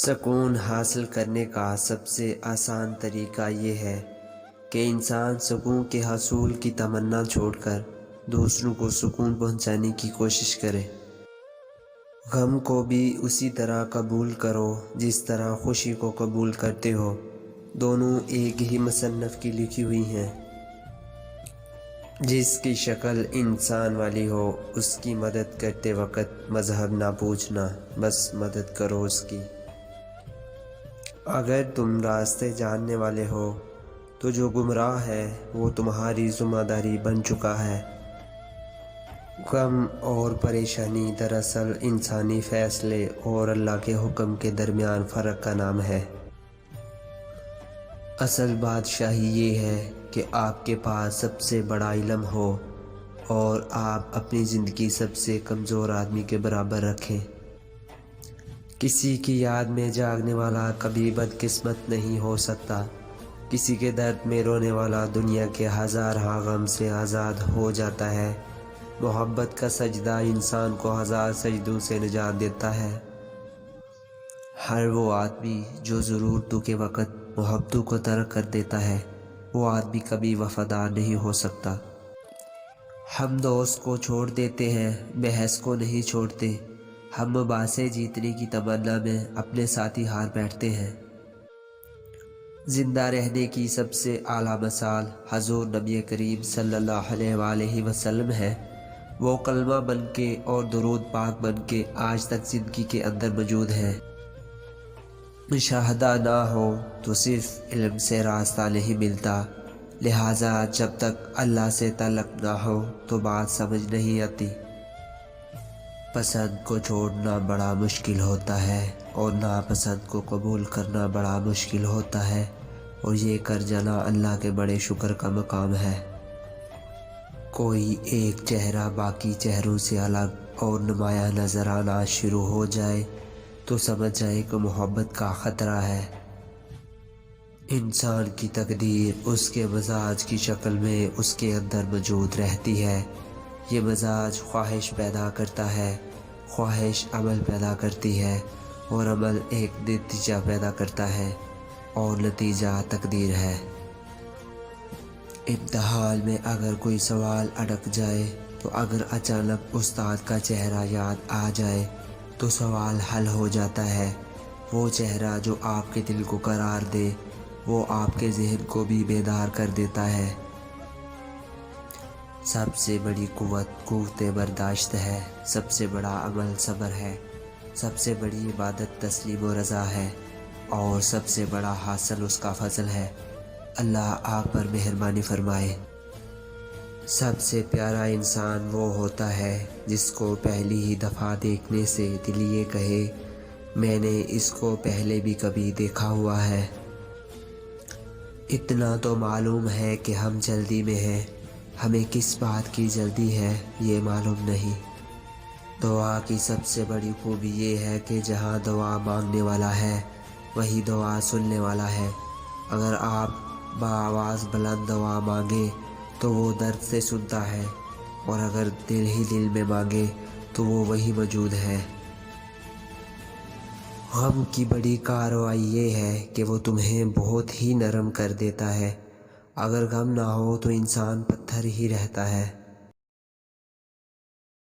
سکون حاصل کرنے کا سب سے آسان طریقہ یہ ہے کہ انسان سکون کے حصول کی تمنا چھوڑ کر دوسروں کو سکون پہنچانے کی کوشش کرے۔ غم کو بھی اسی طرح قبول کرو جس طرح خوشی کو قبول کرتے ہو۔ دونوں ایک ہی مصنف کی لکھی ہوئی ہیں۔ جس کی شکل انسان والی ہو اس کی مدد کرتے وقت مذہب نہ پوچھنا، بس مدد کرو اس کی۔ اگر تم راستے جاننے والے ہو تو جو گمراہ ہے وہ تمہاری ذمہ داری بن چکا ہے۔ غم اور پریشانی دراصل انسانی فیصلے اور اللہ کے حکم کے درمیان فرق کا نام ہے۔ اصل بادشاہی یہ ہے کہ آپ کے پاس سب سے بڑا علم ہو اور آپ اپنی زندگی سب سے کمزور آدمی کے برابر رکھیں۔ کسی کی یاد میں جاگنے والا کبھی بدقسمت نہیں ہو سکتا۔ کسی کے درد میں رونے والا دنیا کے ہزار غم سے آزاد ہو جاتا ہے۔ محبت کا سجدہ انسان کو ہزار سجدوں سے نجات دیتا ہے۔ ہر وہ آدمی جو ضرورتوں کے وقت محبتوں کو ترک کر دیتا ہے وہ آدمی کبھی وفادار نہیں ہو سکتا۔ ہم دوست کو چھوڑ دیتے ہیں، بحث کو نہیں چھوڑتے۔ ہم مباحثے جیتنے کی تمنا میں اپنے ساتھی ہار بیٹھتے ہیں۔ زندہ رہنے کی سب سے اعلیٰ مثال حضور نبی کریم صلی اللہ علیہ وآلہ وسلم ہے۔ وہ کلمہ بن کے اور درود پاک بن کے آج تک زندگی کے اندر موجود ہے۔ مشاہدہ نہ ہو تو صرف علم سے راستہ نہیں ملتا، لہٰذا جب تک اللہ سے تعلق نہ ہو تو بات سمجھ نہیں آتی۔ پسند کو چھوڑنا بڑا مشکل ہوتا ہے اور ناپسند کو قبول کرنا بڑا مشکل ہوتا ہے، اور یہ کر جانا اللہ کے بڑے شکر کا مقام ہے۔ کوئی ایک چہرہ باقی چہروں سے الگ اور نمایاں نظر آنا شروع ہو جائے تو سمجھ جائے کہ محبت کا خطرہ ہے۔ انسان کی تقدیر اس کے مزاج کی شکل میں اس کے اندر موجود رہتی ہے۔ یہ مزاج خواہش پیدا کرتا ہے، خواہش عمل پیدا کرتی ہے، اور عمل ایک نتیجہ پیدا کرتا ہے، اور نتیجہ تقدیر ہے۔ امتحان میں اگر کوئی سوال اٹک جائے تو اگر اچانک استاد کا چہرہ یاد آ جائے تو سوال حل ہو جاتا ہے۔ وہ چہرہ جو آپ کے دل کو قرار دے وہ آپ کے ذہن کو بھی بیدار کر دیتا ہے۔ سب سے بڑی قوت برداشت ہے، سب سے بڑا عمل صبر ہے، سب سے بڑی عبادت تسلیم و رضا ہے، اور سب سے بڑا حاصل اس کا فضل ہے۔ اللہ آپ پر مہربانی فرمائے۔ سب سے پیارا انسان وہ ہوتا ہے جس کو پہلی ہی دفعہ دیکھنے سے دل یہ کہے میں نے اس کو پہلے بھی کبھی دیکھا ہوا ہے۔ اتنا تو معلوم ہے کہ ہم جلدی میں ہیں، ہمیں کس بات کی جلدی ہے یہ معلوم نہیں۔ دعا کی سب سے بڑی خوبی یہ ہے کہ جہاں دعا مانگنے والا ہے وہی دعا سننے والا ہے۔ اگر آپ بآواز بلند دعا مانگے تو وہ درد سے سنتا ہے، اور اگر دل ہی دل میں مانگے تو وہ وہی موجود ہے۔ غم کی بڑی کارروائی یہ ہے کہ وہ تمہیں بہت ہی نرم کر دیتا ہے۔ اگر غم نہ ہو تو انسان پتھر ہی رہتا ہے۔